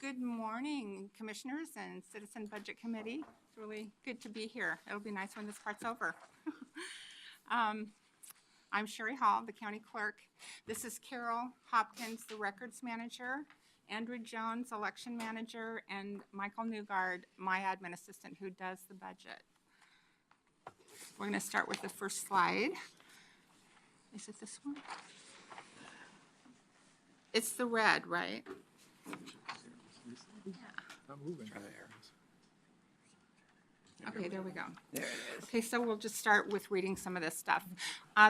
Good morning, Commissioners and Citizen Budget Committee. It's really good to be here. It'll be nice when this part's over. I'm Sherry Hall, the County Clerk. This is Carol Hopkins, the Records Manager, Andrew Jones, Election Manager, and Michael Newgard, my admin assistant who does the budget. We're going to start with the first slide. Is it this one? It's the red, right? Not moving. Okay, there we go. There it is. Okay, so we'll just start with reading some of this stuff.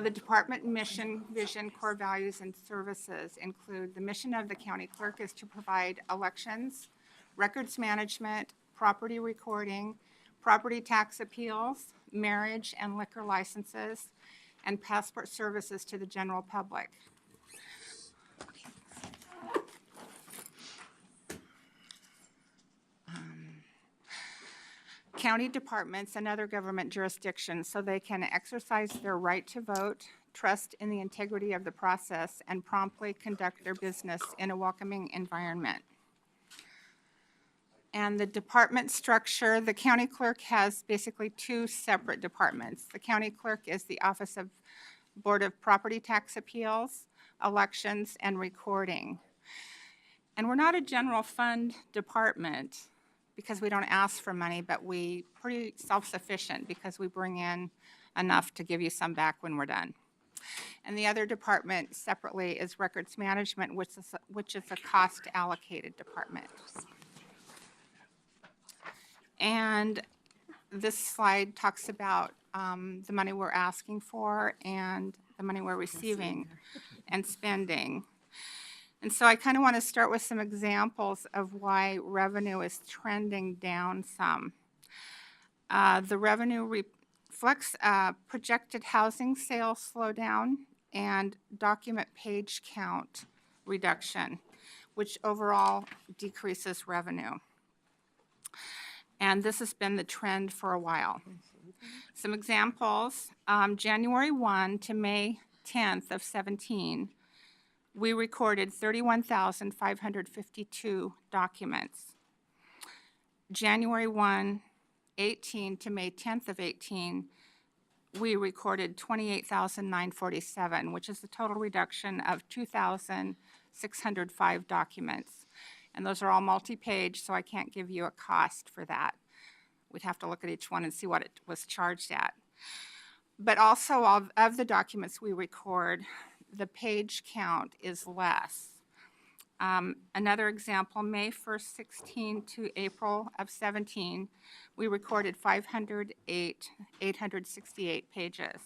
The department mission, vision, core values, and services include the mission of the county clerk is to provide elections, records management, property recording, property tax appeals, marriage and liquor licenses, and passport services to the general public. County departments and other government jurisdictions so they can exercise their right to vote, trust in the integrity of the process, and promptly conduct their business in a welcoming environment. And the department structure, the county clerk has basically two separate departments. The county clerk is the Office of Board of Property Tax Appeals, Elections, and Recording. And we're not a general fund department because we don't ask for money, but we pretty self-sufficient because we bring in enough to give you some back when we're done. And the other department separately is Records Management, which is a cost allocated department. And this slide talks about the money we're asking for and the money we're receiving and spending. And so I kind of want to start with some examples of why revenue is trending down some. The revenue reflects projected housing sales slowdown and document page count reduction, which overall decreases revenue. And this has been the trend for a while. Some examples, January 1 to May 10th of 17, we recorded 31,552 documents. January 1, 18 to May 10th of 18, we recorded 28,947, which is a total reduction of 2,605 documents. And those are all multi-page, so I can't give you a cost for that. We'd have to look at each one and see what it was charged at. But also, of the documents we record, the page count is less. Another example, May 1st, 16 to April of 17, we recorded 868 pages.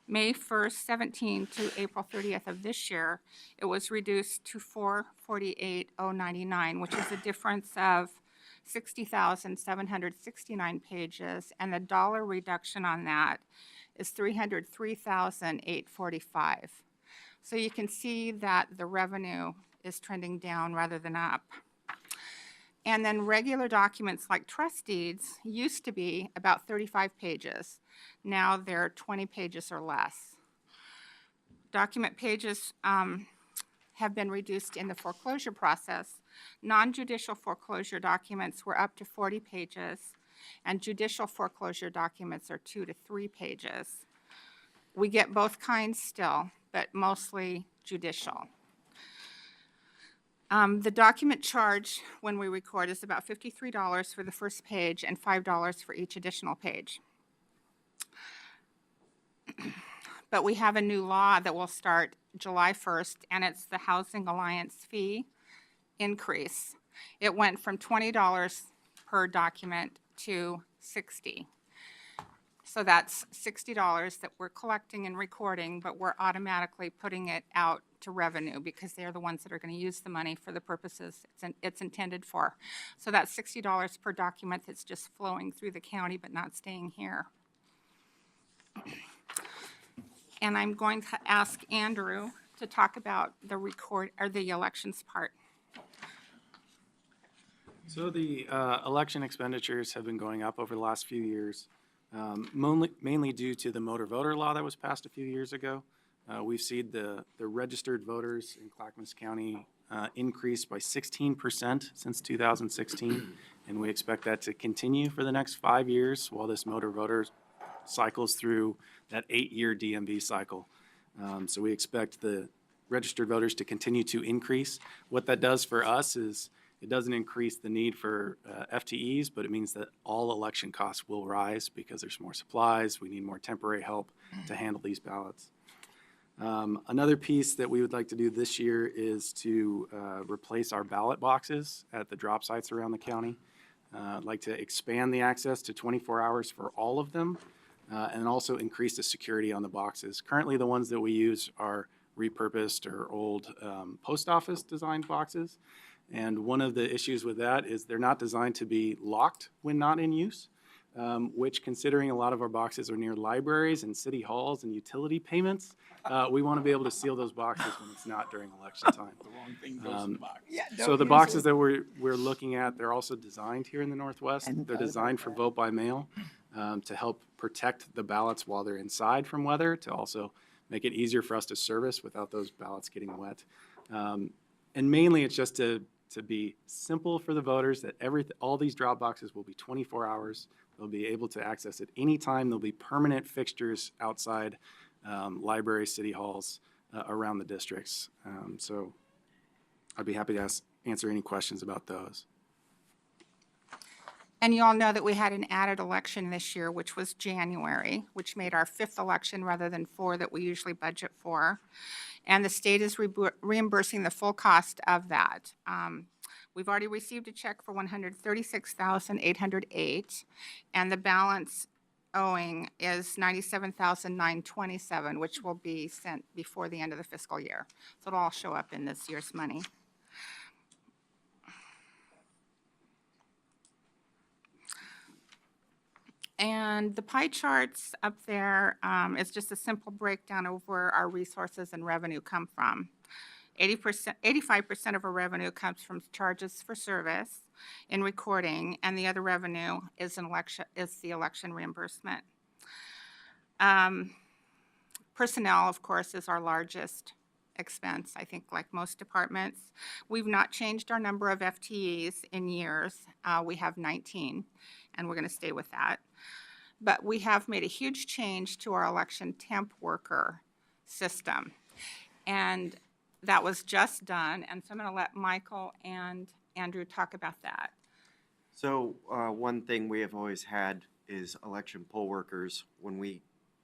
May 1st, 17 to April 30th of this year, it was reduced to 448,099, which is a difference of 60,769 pages, and the dollar reduction on that is 303,845. So you can see that the revenue is trending down rather than up. And then regular documents like trust deeds used to be about 35 pages. Now they're 20 pages or less. Document pages have been reduced in the foreclosure process. Non-judicial foreclosure documents were up to 40 pages, and judicial foreclosure documents are 2 to 3 pages. We get both kinds still, but mostly judicial. The document charge when we record is about $53 for the first page and $5 for each additional page. But we have a new law that will start July 1st, and it's the Housing Alliance fee increase. It went from $20 per document to $60. So that's $60 that we're collecting and recording, but we're automatically putting it out to revenue because they're the ones that are going to use the money for the purposes it's intended for. So that's $60 per document that's just flowing through the county but not staying here. And I'm going to ask Andrew to talk about the elections part. So the election expenditures have been going up over the last few years, mainly due to the motor voter law that was passed a few years ago. We've seen the registered voters in Clackamas County increased by 16% since 2016, and we expect that to continue for the next 5 years while this motor voter cycles through that 8-year DMV cycle. So we expect the registered voters to continue to increase. What that does for us is it doesn't increase the need for FTEs, but it means that all election costs will rise because there's more supplies. We need more temporary help to handle these ballots. Another piece that we would like to do this year is to replace our ballot boxes at the drop sites around the county. I'd like to expand the access to 24 hours for all of them and also increase the security on the boxes. Currently, the ones that we use are repurposed or old post office designed boxes. And one of the issues with that is they're not designed to be locked when not in use, which, considering a lot of our boxes are near libraries and city halls and utility payments, we want to be able to seal those boxes when it's not during election time. The wrong thing goes in the box. So the boxes that we're looking at, they're also designed here in the Northwest. They're designed for vote by mail to help protect the ballots while they're inside from weather, to also make it easier for us to service without those ballots getting wet. And mainly it's just to be simple for the voters that all these drop boxes will be 24 hours. They'll be able to access at any time. There'll be permanent fixtures outside libraries, city halls around the districts. So I'd be happy to answer any questions about those. And you all know that we had an added election this year, which was January, which made our 5th election rather than 4 that we usually budget for. And the state is reimbursing the full cost of that. We've already received a check for $136,808, and the balance owing is $97,927, which will be sent before the end of the fiscal year. So it'll all show up in this year's money. And the pie charts up there is just a simple breakdown of where our resources and revenue come from. 85% of our revenue comes from charges for service in recording, and the other revenue is the election reimbursement. Personnel, of course, is our largest expense, I think, like most departments. We've not changed our number of FTEs in years. We have 19, and we're going to stay with that. But we have made a huge change to our election temp worker system, and that was just done. And so I'm going to let Michael and Andrew talk about that. So one thing we have always had is election poll workers. When we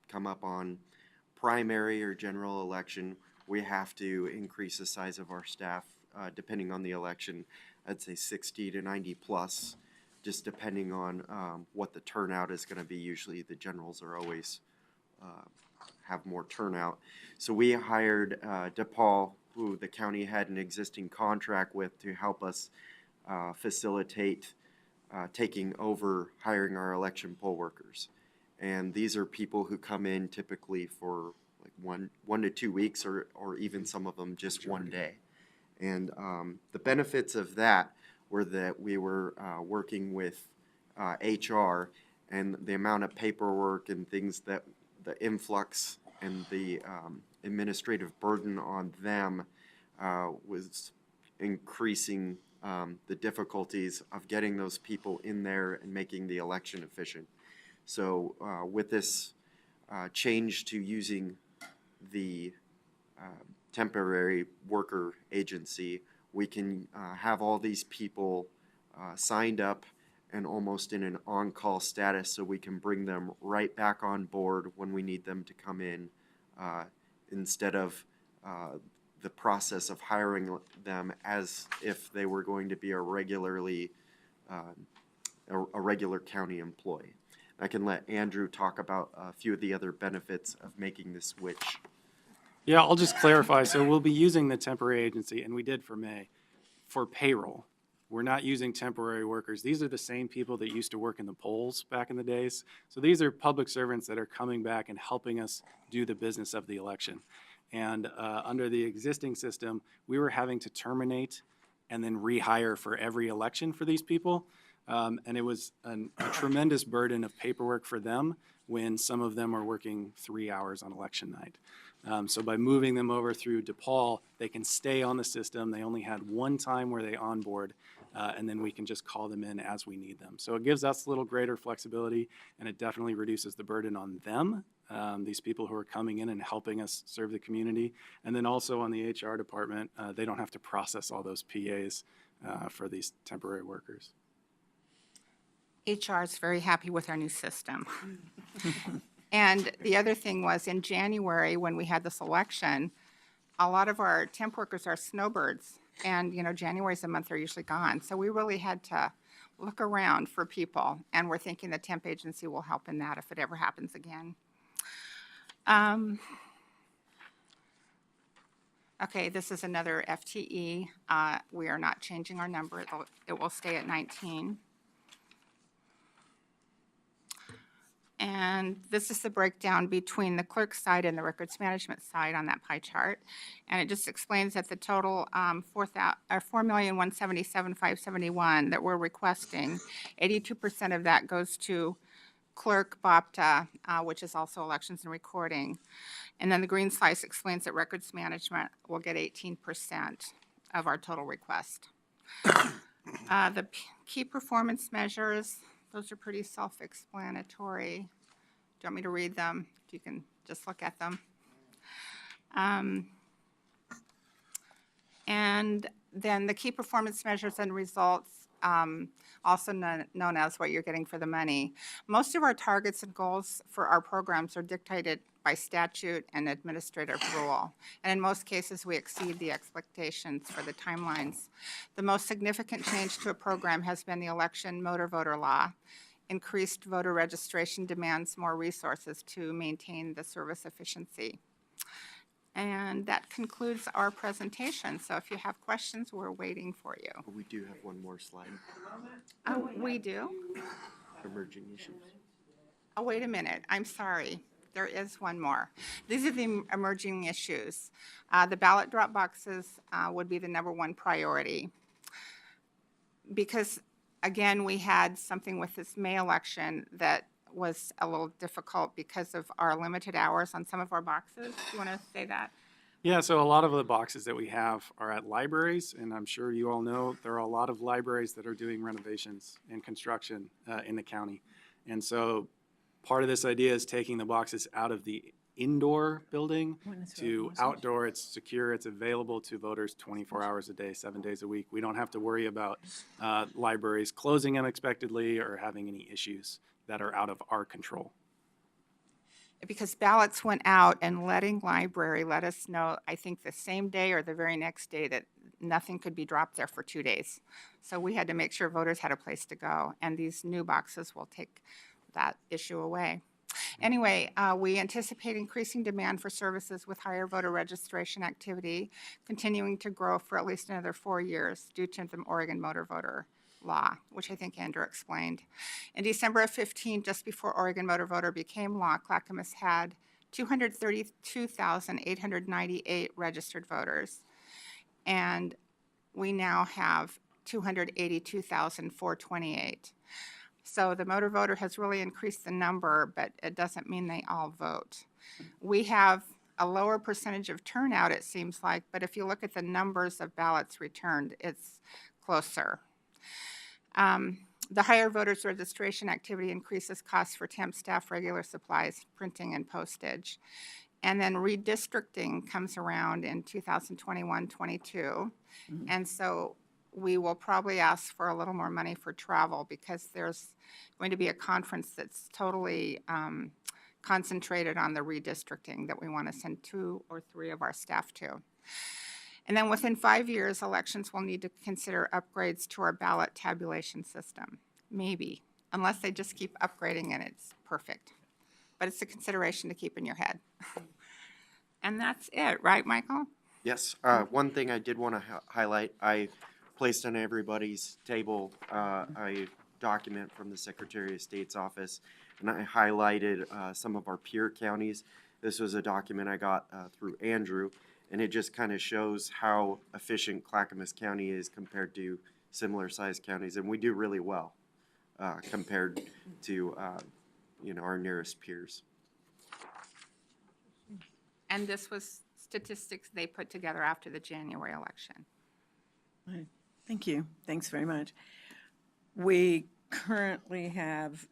come up on primary or general election, we have to increase the size of our staff depending on the election. I'd say 60 to 90 plus, just depending on what the turnout is going to be. Usually the generals are always have more turnout. So we hired DePaul, who the county had an existing contract with, to help us facilitate taking over hiring our election poll workers. And these are people who come in typically for like one to 2 weeks, or even some of them just one day. And the benefits of that were that we were working with HR, and the amount of paperwork and things that the influx and the administrative burden on them was increasing the difficulties of getting those people in there and making the election efficient. So with this change to using the temporary worker agency, we can have all these people signed up and almost in an on-call status, so we can bring them right back on board when we need them to come in, instead of the process of hiring them as if they were going to be a regular county employee. I can let Andrew talk about a few of the other benefits of making this switch. Yeah, I'll just clarify. So we'll be using the temporary agency, and we did for May, for payroll. We're not using temporary workers. These are the same people that used to work in the polls back in the days. So these are public servants that are coming back and helping us do the business of the election. And under the existing system, we were having to terminate and then rehire for every election for these people. And it was a tremendous burden of paperwork for them when some of them are working 3 hours on election night. So by moving them over through DePaul, they can stay on the system. They only had one time where they onboard, and then we can just call them in as we need them. So it gives us a little greater flexibility, and it definitely reduces the burden on them, these people who are coming in and helping us serve the community. And then also on the HR department, they don't have to process all those PAs for these temporary workers. HR is very happy with our new system. And the other thing was in January, when we had this election, a lot of our temp workers are snowbirds. And, January is a month they're usually gone. So we really had to look around for people. And we're thinking the temp agency will help in that if it ever happens again. Okay, this is another FTE. We are not changing our number. It will stay at 19. And this is the breakdown between the clerk side and the records management side on that pie chart. And it just explains that the total $4,177,571 that we're requesting, 82% of that goes to clerk, BOPTA, which is also elections and recording. And then the green slice explains that records management will get 18% of our total request. The key performance measures, those are pretty self-explanatory. Do you want me to read them? You can just look at them. And then the key performance measures and results, also known as what you're getting for the money. Most of our targets and goals for our programs are dictated by statute and administrative rule. And in most cases, we exceed the expectations for the timelines. The most significant change to a program has been the election motor voter law. Increased voter registration demands more resources to maintain the service efficiency. And that concludes our presentation. So if you have questions, we're waiting for you. We do have one more slide, Oh, we do? emerging issues. Oh, wait a minute. I'm sorry. There is one more. These are the emerging issues. The ballot drop boxes would be the #1 priority. Because, again, we had something with this May election that was a little difficult because of our limited hours on some of our boxes. Do you want to say that? Yeah, so a lot of the boxes that we have are at libraries, and I'm sure you all know there are a lot of libraries that are doing renovations and construction in the county. And so part of this idea is taking the boxes out of the indoor building to outdoor. It's secure, it's available to voters 24 hours a day, 7 days a week. We don't have to worry about libraries closing unexpectedly or having any issues that are out of our control. Because ballots went out and letting library let us know, I think the same day or the very next day, that nothing could be dropped there for 2 days. So we had to make sure voters had a place to go, and these new boxes will take that issue away. Anyway, we anticipate increasing demand for services with higher voter registration activity, continuing to grow for at least another 4 years due to the Oregon motor voter law, which I think Andrew explained. In December of 15, just before Oregon motor voter became law, Clackamas had 232,898 registered voters, and we now have 282,428. So the motor voter has really increased the number, but it doesn't mean they all vote. We have a lower percentage of turnout, it seems like, but if you look at the numbers of ballots returned, it's closer. The higher voters registration activity increases costs for temp staff, regular supplies, printing, and postage. And then redistricting comes around in 2021-22. And so we will probably ask for a little more money for travel because there's going to be a conference that's totally concentrated on the redistricting that we want to send 2 or 3 of our staff to. And then within 5 years, elections will need to consider upgrades to our ballot tabulation system. Maybe, unless they just keep upgrading and it's perfect. But it's a consideration to keep in your head. And that's it, right, Michael? Yes, one thing I did want to highlight, I placed on everybody's table a document from the Secretary of State's office, and I highlighted some of our peer counties. This was a document I got through Andrew, and it just kind of shows how efficient Clackamas County is compared to similar sized counties, and we do really well compared to our nearest peers. And this was statistics they put together after the January election. Right. Thank you. Thanks very much. We currently have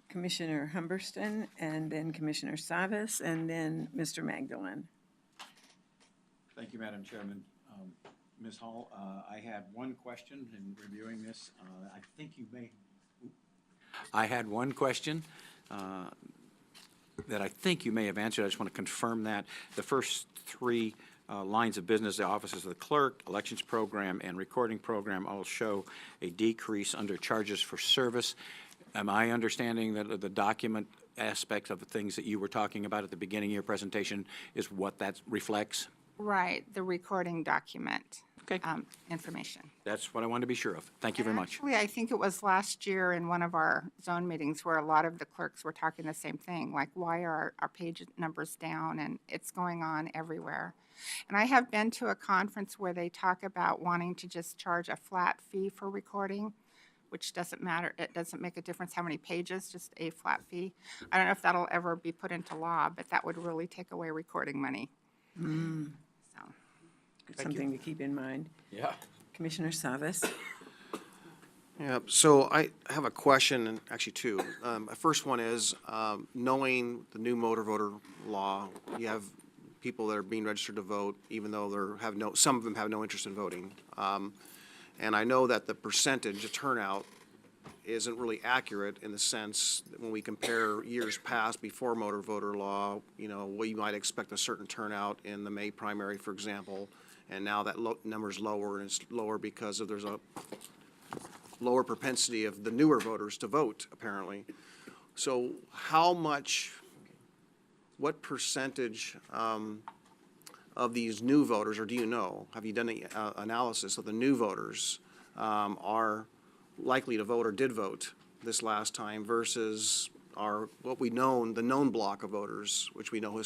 Commissioner Humberston and then Commissioner Savas and then Mr. Magdalene. Thank you, Madam Chairman. Ms. Hall, I had one question in reviewing this. I had one question that I think you may have answered. I just want to confirm that. The first three lines of business, the offices of the clerk, elections program, and recording program all show a decrease under charges for service. Am I understanding that the document aspect of the things that you were talking about at the beginning of your presentation is what that reflects? Right, the recording document. Okay. Information. That's what I wanted to be sure of. Thank you very much. Actually, I think it was last year in one of our zone meetings where a lot of the clerks were talking the same thing, like why are our page numbers down? And it's going on everywhere. And I have been to a conference where they talk about wanting to just charge a flat fee for recording, which doesn't matter. It doesn't make a difference how many pages, just a flat fee. I don't know if that'll ever be put into law, but that would really take away recording money. So. Something to keep in mind. Yeah. Commissioner Savas. Yeah, so I have a question, and actually two. The first one is, knowing the new motor voter law, you have people that are being registered to vote, even though some of them have no interest in voting. And I know that the percentage of turnout isn't really accurate in the sense that when we compare years past before motor voter law, we might expect a certain turnout in the May primary, for example, and now that number's lower, and it's lower because there's a lower propensity of the newer voters to vote, apparently. So what percentage of these new voters, or do you know, have you done any analysis of the new voters are likely to vote or did vote this last time versus the known block of voters, which we know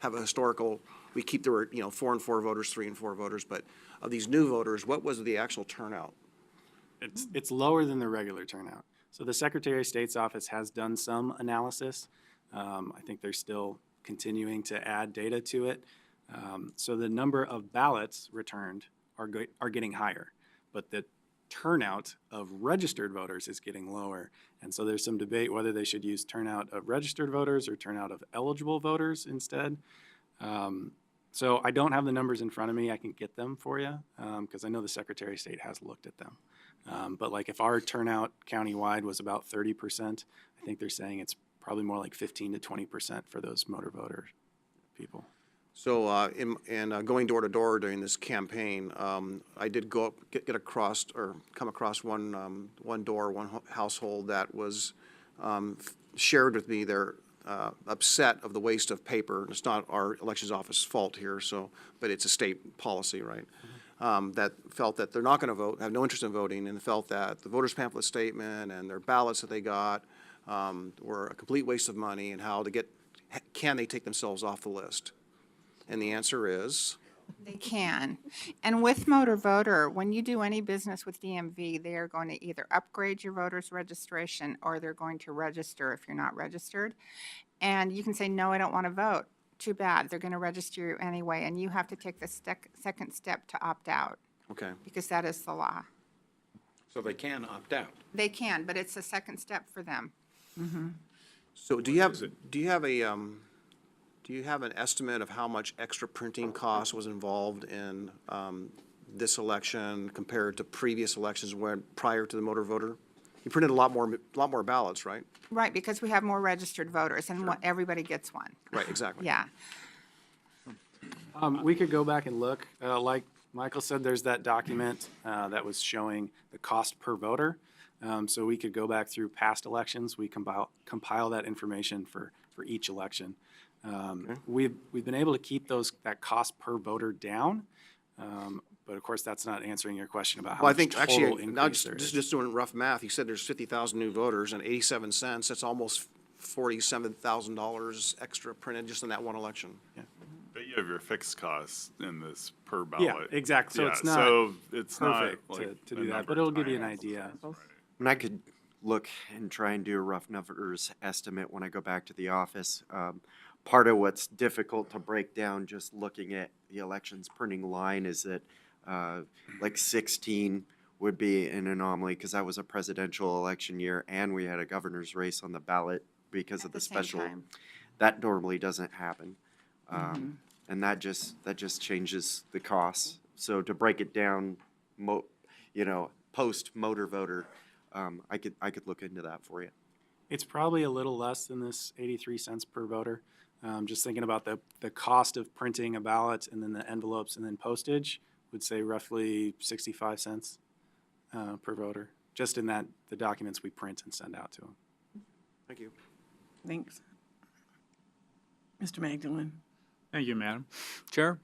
have a historical, we keep there were 4 and 4 voters, 3 and 4 voters, but of these new voters, what was the actual turnout? It's lower than the regular turnout. So the Secretary of State's office has done some analysis. I think they're still continuing to add data to it. So the number of ballots returned are getting higher, but the turnout of registered voters is getting lower. And so there's some debate whether they should use turnout of registered voters or turnout of eligible voters instead. So I don't have the numbers in front of me. I can get them for you because I know the Secretary of State has looked at them. But like if our turnout countywide was about 30%, I think they're saying it's probably more like 15 to 20% for those motor voter people. So, going door to door during this campaign, I did come across one household that was shared with me their upset of the waste of paper. It's not our elections office fault here, but it's a state policy, right? That felt that they're not going to vote, have no interest in voting, and felt that the voters pamphlet statement and their ballots that they got were a complete waste of money, and can they take themselves off the list? And the answer is? They can. And with motor voter, when you do any business with DMV, they are going to either upgrade your voter's registration or they're going to register if you're not registered. And you can say, no, I don't want to vote. Too bad. They're going to register you anyway. And you have to take the second step to opt out. Okay. Because that is the law. So they can opt out. They can, but it's a second step for them. Mm-hmm. So do you have an estimate of how much extra printing cost was involved in this election compared to previous elections prior to the motor voter? You printed a lot more ballots, right? Right, because we have more registered voters and everybody gets one. Right, exactly. Yeah. We could go back and look. Like Michael said, there's that document that was showing the cost per voter. So we could go back through past elections. We compile that information for each election. We've been able to keep that cost per voter down, but of course that's not answering your question about how Well, I much think total actually, increase there is. just doing rough math, you said there's 50,000 new voters and 87 cents. That's almost $47,000 extra printed just in that one election. Yeah. But you have your fixed costs in this per ballot. Yeah, exactly. So it's not so it's perfect not like to a do that, number but it'll give you an times. idea. And I could look and try and do a rough numbers estimate when I go back to the office. part of what's difficult to break down just looking at the elections printing line is that like 16 would be an anomaly because that was a presidential election year and we had a governor's race on the ballot because of the the same special. time. That normally doesn't happen. And that just changes the costs. So to break it down, post motor voter, I could look into that for you. It's probably a little less than this 83 cents per voter. Just thinking about the cost of printing a ballot and then the envelopes and then postage, would say roughly 65 cents per voter, just in that the documents we print and send out to them. Thank you. Thanks. Mr. Magdalene? Thank you, Madam Chair.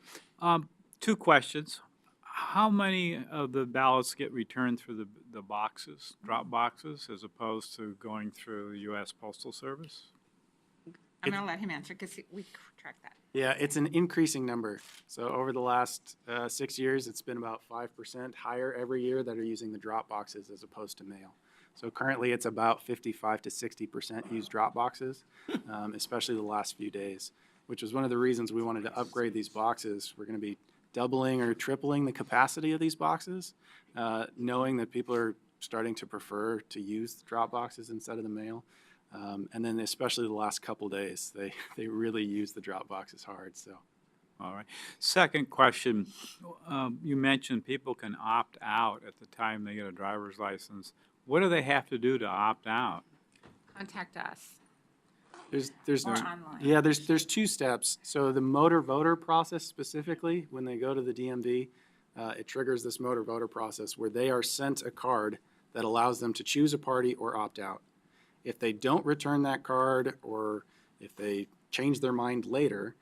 Two questions. How many of the ballots get returned through the boxes, drop boxes, as opposed to going through the U.S. Postal Service? I'm going to let him answer because we track that. Yeah, it's an increasing number. So over the last 6 years, it's been about 5% higher every year that are using the drop boxes as opposed to mail. So currently, it's about 55 to 60% use drop boxes, especially the last few days, which was one of the reasons we wanted to upgrade these boxes. We're going to be doubling or tripling the capacity of these boxes, knowing that people are starting to prefer to use the drop boxes instead of the mail. And then especially the last couple days, they really use the drop boxes hard. So, All right. Second question, you mentioned people can opt out at the time they get a driver's license. What do they have to do to opt out? Contact us. there's Or online. Yeah, there's two steps. So the motor voter process specifically, when they go to the DMV, it triggers this motor voter process where they are sent a card that allows them to choose a party or opt out. If they don't return that card, or if they change their mind later,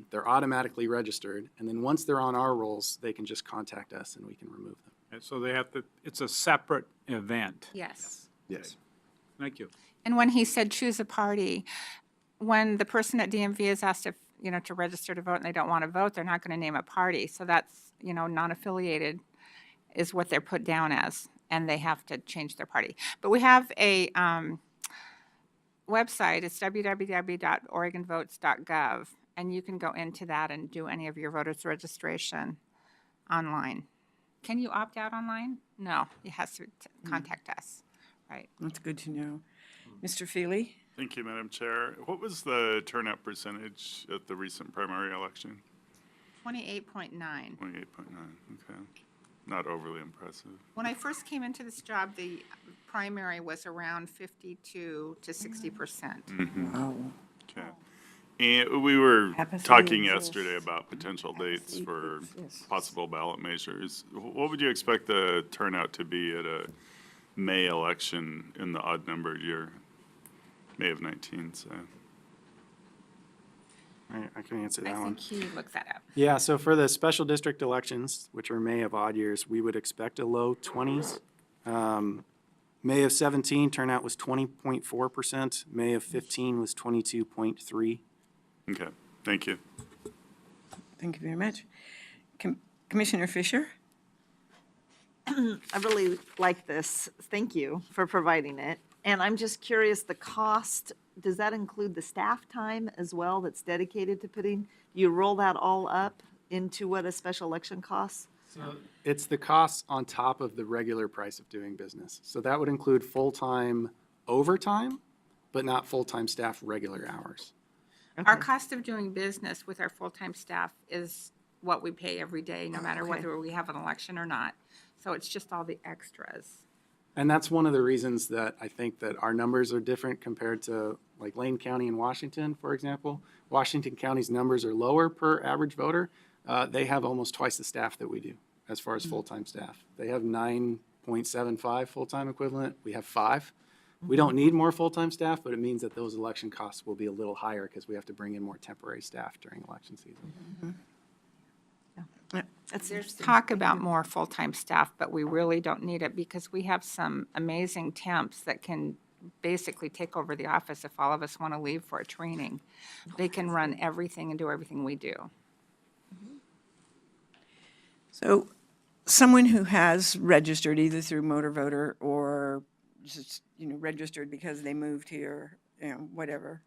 they're automatically registered. And then once they're on our rolls, they can just contact us and we can remove them. And so they have to, it's a separate event. Yes. Yes. Thank you. And when he said choose a party, when the person at DMV is asked if, to register to vote and they don't want to vote, they're not going to name a party. So that's, non-affiliated is what they're put down as, and they have to change their party. But we have a website. It's www.oregonvotes.gov, and you can go into that and do any of your voters registration online. Can you opt out online? No, you have to contact us, right? That's good to know. Mr. Feely? Thank you, Madam Chair. What was the turnout percentage at the recent primary election? 28.9. 28.9, okay. Not overly impressive. When I first came into this job, the primary was around 52 to 60%. Oh. Okay. And we were Apathy talking exists. yesterday about potential dates Apathy for exists. possible ballot measures. What would you expect the turnout to be at a May election in the odd numbered year? May of 19, so. I can answer I that one. think he looks that up. Yeah, so for the special district elections, which are May of odd years, we would expect a low 20s. May of 17 turnout was 20.4%. May of 15 was 22.3. Okay, thank you. Thank you very much. Commissioner Fisher? I really like this. Thank you for providing it. And I'm just curious, the cost, does that include the staff time as well that's dedicated to putting, you roll that all up into what a special election costs? It's the costs on top of the regular price of doing business. So that would include full-time overtime, but not full-time staff regular hours. Our cost of doing business with our full-time staff is what we pay every day, no matter Okay. whether we have an election or not. So it's just all the extras. And that's one of the reasons that I think that our numbers are different compared to like Lane County and Washington, for example. Washington County's numbers are lower per average voter. They have almost twice the staff that we do as far as full-time staff. They have 9.75 full-time equivalent. We have 5. We don't need more full-time staff, but it means that those election costs will be a little higher because we have to bring in more temporary staff during election season. That's There's interesting. talk about more full-time staff, but we really don't need it because we have some amazing temps that can basically take over the office if all of us want to leave for a training. They can run everything and do everything we do. So someone who has registered either through motor voter or just, registered because they moved here, whatever,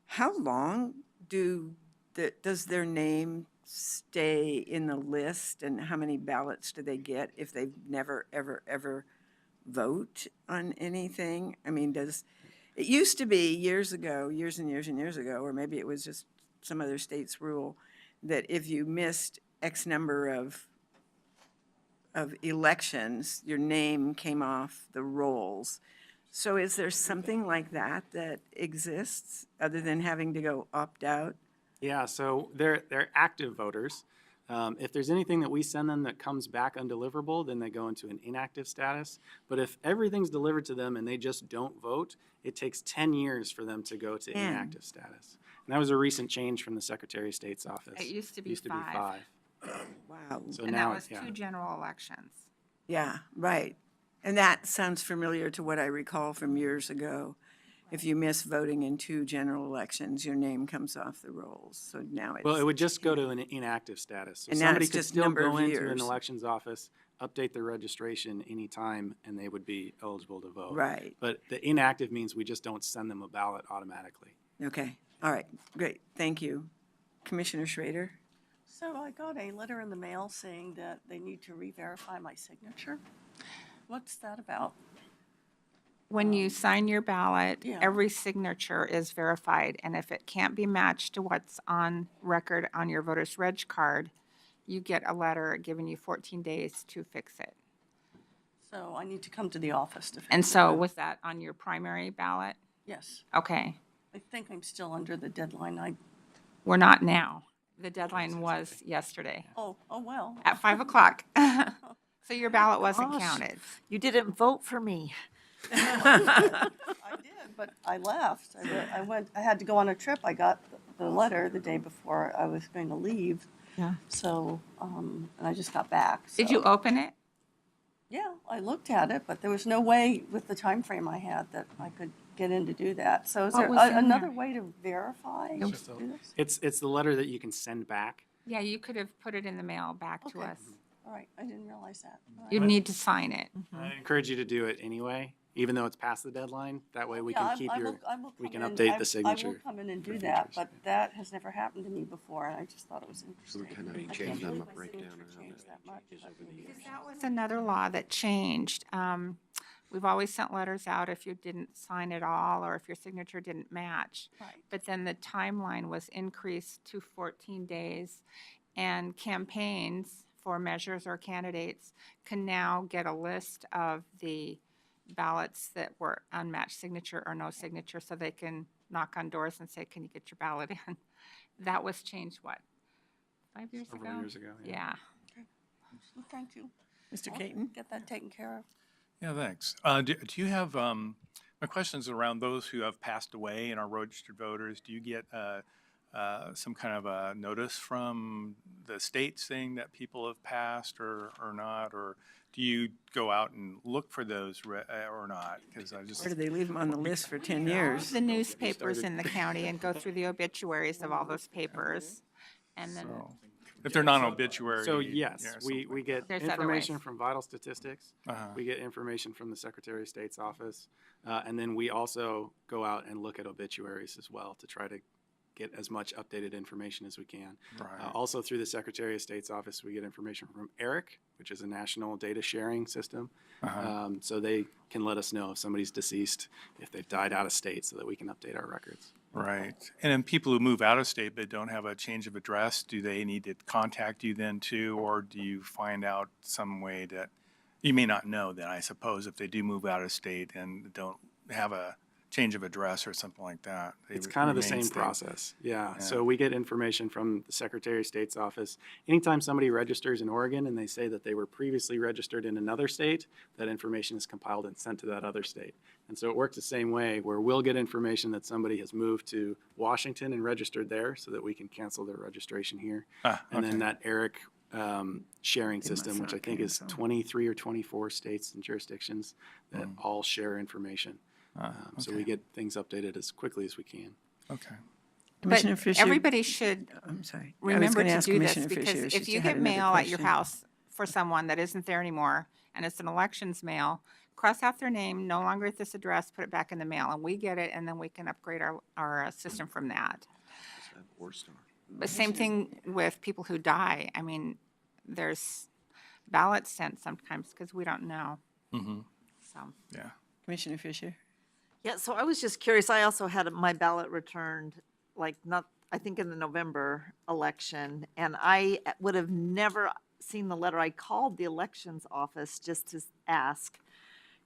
how long does their name stay in the list, and how many ballots do they get if they've never, ever, ever vote on anything? I mean, it used to be years ago, years and years and years ago, or maybe it was just some other state's rule, that if you missed X number of elections, your name came off the rolls. So is there something like that that exists, other than having to go opt out? Yeah, so they're active voters. If there's anything that we send them that comes back undeliverable, then they go into an inactive status. But if everything's delivered to them and they just don't vote, it takes 10 years for them to go to 10. inactive status. And that was a recent change from the Secretary of State's office. It used to be five. Wow. So And now, that was yeah. 2 general elections. Yeah, right. And that sounds familiar to what I recall from years ago. If you miss voting in 2 general elections, your name comes off the rolls. So now it's. Well, it would just go to an inactive status. So And now somebody it's could just still number go of into an years. elections office, update their registration anytime, and they would be eligible to vote. Right. But the inactive means we just don't send them a ballot automatically. Okay, all right, great, thank you. Commissioner Schrader? So I got a letter in the mail saying that they need to re-verify my signature. What's that about? When you sign your ballot, Yeah. every signature is verified, and if it can't be matched to what's on record on your voter's reg card, you get a letter giving you 14 days to fix it. So I need to come to the office to fix And it. so was that on your primary ballot? Yes, Okay, I think I'm still under the deadline. we're not now. The deadline was yesterday Oh, well. at 5 o'clock. So your ballot wasn't Gosh. counted. You didn't vote for me. I did, but I left. I had to go on a trip. I got the letter the day before I was going to leave. Yeah. So, and I just got back. Did so- you open it? Yeah, I looked at it, but there was no way with the time frame I had that I could get in to do that. So is What there was in another there? way to verify? to just a- do this? It's the letter that you can send back. Yeah, you could have put it in the mail back to Okay. us. All right, I didn't realize that. All right. You'd need to sign it. I encourage you to do it anyway, even though it's past the deadline. That way we Yeah, can keep I your, will- I will we come can in. update I the signature. I will come in and for do that, futures. but that has never happened to me before, and I just thought it was interesting. kind of I can't change them believe up my breakdown signature or how changed that much, but maybe it's- That was another law that changed. We've always sent letters out if you didn't sign at all or if your signature didn't match. Right. But then the timeline was increased to 14 days, and campaigns for measures or candidates can now get a list of the ballots that were unmatched signature or no signature, so they can knock on doors and say, can you get your ballot in? That was changed, what, 5 years ago? Several years ago, Yeah. Well, thank you. Mr. I'll Caton? Get that taken care of. Yeah, thanks. Do you have, my question is around those who have passed away and are registered voters. Do you get some kind of a notice from the state saying that people have passed or not? Or do you go out and look for those or not? Because I just, Or do they leave them on the list for 10 years? The newspapers in the county and go through the obituaries of all those papers. And then, so, if they're non-obituary. So yes, yeah, we something. get There's other information ways. from Vital Statistics. Uh-huh. We get information from the Secretary of State's office. And then we also go out and look at obituaries as well to try to get as much updated information as we can. Right. Also through the Secretary of State's office, we get information from ERIC, which is a national data sharing system. So they can let us know if somebody's deceased, if they've died out of state, so that we can update our records. Right. And then people who move out of state but don't have a change of address, do they need to contact you then too? Or do you find out some way that, you may not know then, I suppose, if they do move out of state and don't have a change of address or something like that? They It's kind of the remain same state. process. Yeah. Yeah. So we get information from the Secretary of State's office. Anytime somebody registers in Oregon and they say that they were previously registered in another state, that information is compiled and sent to that other state. And so it works the same way, where we'll get information that somebody has moved to Washington and registered there so that we can cancel their registration here. And then that ERIC sharing must system, which I not think is cancel. 23 or 24 states and jurisdictions that all share information. So we get things updated as quickly as we can. Okay. Commissioner but Fisher? everybody should I'm sorry. I was remember gonna to ask do this, Commissioner because Fisher. if She you had get another mail at your question. house for someone that isn't there anymore, and it's an elections mail, cross out their name, no longer at this address, put it back in the mail, and we get it, and then we can upgrade our system from that. But same thing with people who die. I mean, there's ballots sent sometimes because we don't know. So, Yeah. Commissioner Fisher? Yeah, so I was just curious, I also had my ballot returned, like, not, I think in the November election, and I would have never seen the letter. I called the elections office just to ask,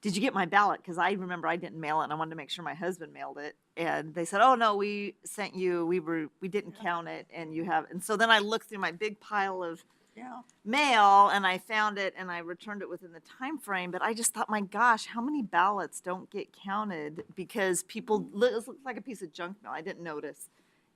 did you get my ballot? Because I remember I didn't mail it, and I wanted to make sure my husband mailed it. And they said, oh, no, we sent you, we didn't count it, and you have, and so then I looked through my big pile of Yeah. mail, and I found it, and I returned it within the time frame. But I just thought, my gosh, how many ballots don't get counted because people, it looks like a piece of junk mail. I didn't notice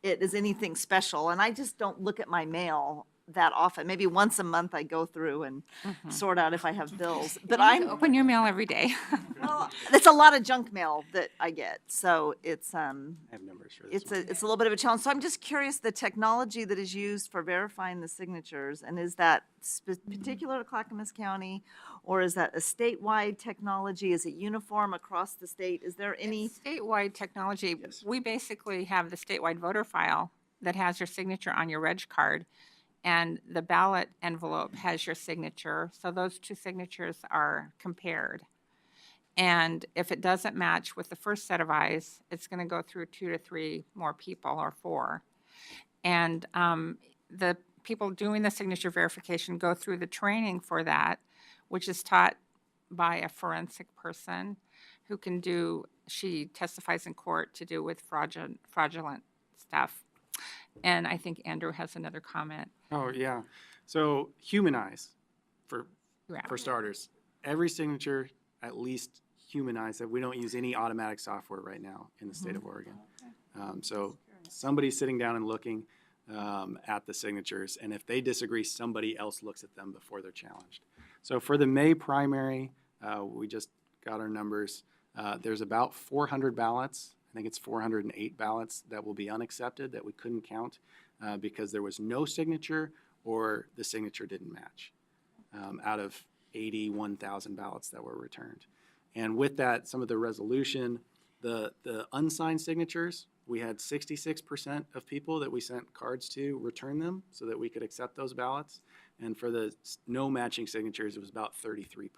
it as anything special, and I just don't look at my mail that often. Maybe once a month I go through and sort out if I have bills. But you open your mail every day. well, it's a lot of junk mail that I get, so it's I have numbers for this. it's a little bit of a challenge. So I'm just curious, the technology that is used for verifying the signatures, and is that particular to Clackamas County, or is that a statewide technology? Is it uniform across the state? Is there any? It's statewide technology. We basically have the statewide voter file that has your signature on your reg card, and the ballot envelope has your signature. So those two signatures are compared. And if it doesn't match with the first set of eyes, it's going to go through 2 to 3 more people or 4. And the people doing the signature verification go through the training for that, which is taught by a forensic person who can do, she testifies in court to do with fraudulent stuff. And I think Andrew has another comment. Oh, yeah. So humanize, for Yeah. starters. Every signature, at least humanize that. We don't use any automatic software right now in the state of Oregon. So somebody's sitting down and looking at the signatures, and if they disagree, somebody else looks at them before they're challenged. So for the May primary, we just got our numbers. There's about 400 ballots. I think it's 408 ballots that will be unaccepted that we couldn't count because there was no signature or the signature didn't match out of 81,000 ballots that were returned. And with that, some of the resolution, the unsigned signatures, we had 66% of people that we sent cards to return them so that we could accept those ballots. And for the no matching signatures, it was about 33%,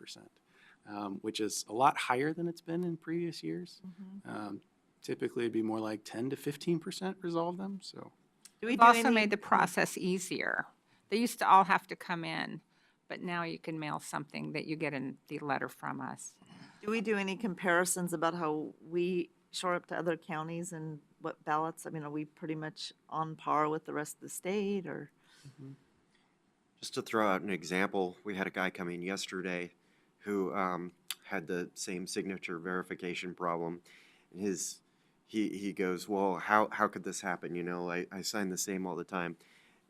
which is a lot higher than it's been in previous years. Typically, it'd be more like 10 to 15% resolve them, so. We've also made the process easier. They used to all have to come in, but now you can mail something that you get in the letter from us. Do we do any comparisons about how we shore up to other counties and what ballots? I mean, are we pretty much on par with the rest of the state, or? Just to throw out an example, we had a guy come in yesterday who had the same signature verification problem. And he goes, well, how could this happen? You know, I sign the same all the time.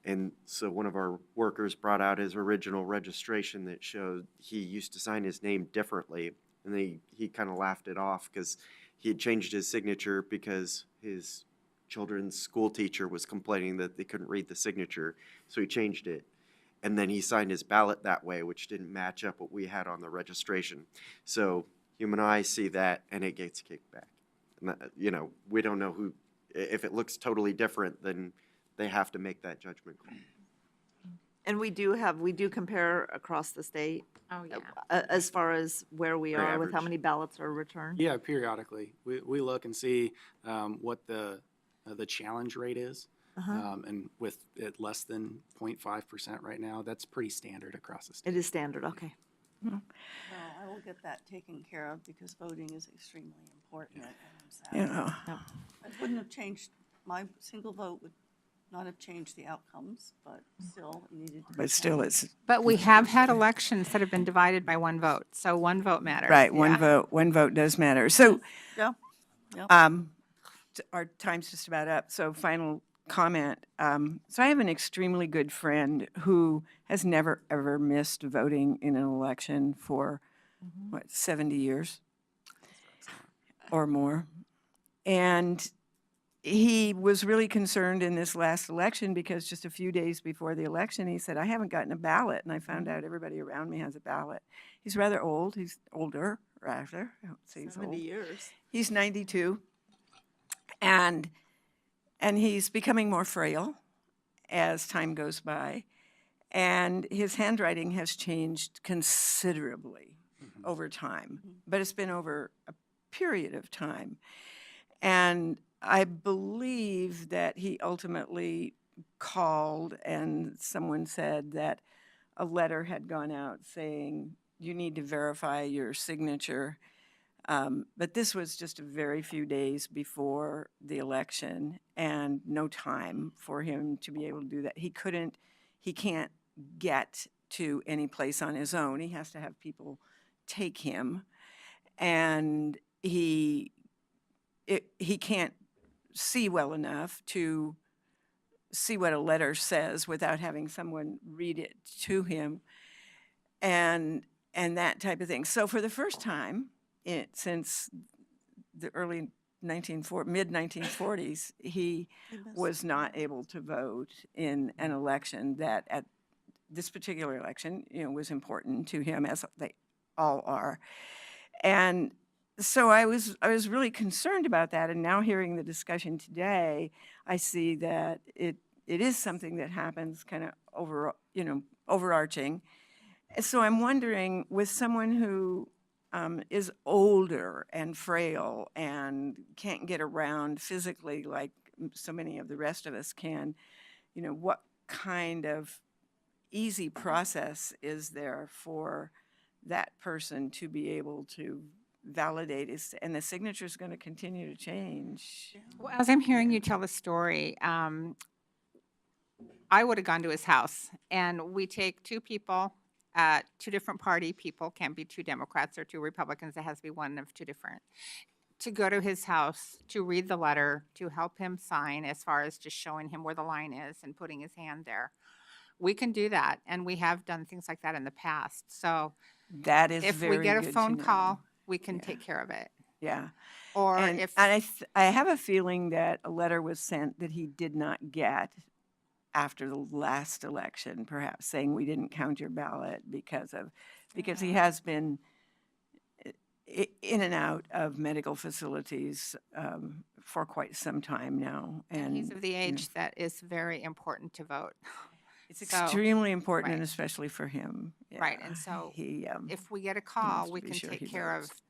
And so one of our workers brought out his original registration that showed he used to sign his name differently. And he kind of laughed it off because he had changed his signature because his children's school teacher was complaining that they couldn't read the signature. So he changed it. And then he signed his ballot that way, which didn't match up what we had on the registration. So human eyes see that, and it gets kicked back. And that, you know, we don't know who, if it looks totally different, then they have to make that judgment call. And we do compare across the state Oh, yeah. as far as where we For are with how average. many ballots are returned? Yeah, periodically. We look and see what the challenge rate is. And with it less than 0.5% right now, that's pretty standard across the state. It is standard, okay. No, I will get that taken care of because voting is extremely important. And I'm sad. Yeah. It wouldn't have changed, my single vote would not have changed the outcomes, but still it needed to be. But still, counted. it's, But we have had elections that have been divided by one vote, so one vote matters. right, Yeah. one vote does matter. So, Yeah. our time's just about up, so final comment. So I have an extremely good friend who has never, ever missed voting in an election for, 70 years or more. And he was really concerned in this last election because just a few days before the election, he said, I haven't gotten a ballot. And I found out everybody around me has a ballot. He's rather old. He's older, rather. I don't say he's 70 old. years. He's 92. And he's becoming more frail as time goes by. And his handwriting has changed considerably over time. But it's been over a period of time. And I believe that he ultimately called and someone said that a letter had gone out saying, you need to verify your signature. But this was just a very few days before the election and no time for him to be able to do that. He can't get to any place on his own. He has to have people take him. And he can't see well enough to see what a letter says without having someone read it to him and that type of thing. So for the first time since the mid-1940s, he was not able to vote in an election that at this particular election, was important to him, as they all are. And so I was really concerned about that, and now hearing the discussion today, I see that it is something that happens kind of overarching. So I'm wondering, with someone who is older and frail and can't get around physically like so many of the rest of us can, what kind of easy process is there for that person to be able to validate and the signature is going to continue to change. Well, as I'm hearing you tell the story, I would have gone to his house, and we take two people, two different party people, can't be two Democrats or two Republicans, it has to be one of two different, to go to his house, to read the letter, to help him sign as far as just showing him where the line is and putting his hand there. We can do that, and we have done things like that in the past. So That is if very we get a good to phone know. call, we can take care of it. Yeah. Or And, if, and I have a feeling that a letter was sent that he did not get after the last election, perhaps saying we didn't count your ballot because he has been in and out of medical facilities for quite some time now. and he's of the you know, age that is very important to vote. It's So, extremely important, and right. especially for him. Right, Yeah. and so He, if we get a call, to we be can sure take he care of votes.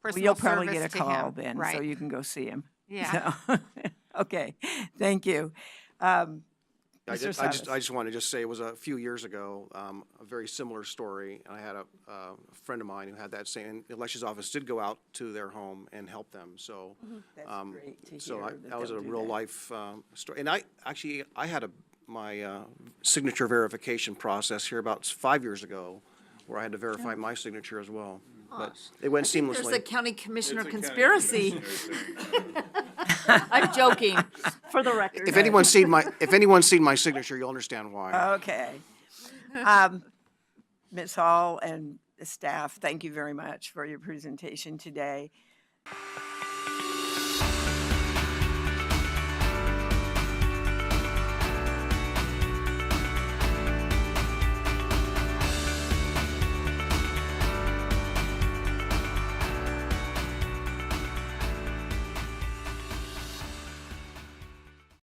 personal You'll probably service get a to call him. then, Right. so you can go see him. Yeah. So, okay, thank you. I Mr. just Salas. want to say it was a few years ago, a very similar story. I had a friend of mine who had that same, the elections office did go out to their home and help them, so. That's great to So hear that was a they'll do real that. life story. And I had my signature verification process here about 5 years ago, where I had to verify my signature as well. But it went There's a seamlessly. county commissioner It's a county conspiracy. commissioner thing. I'm joking, for the record. If anyone's seen my signature, you'll understand why. Okay. Ms. Hall and the staff, thank you very much for your presentation today.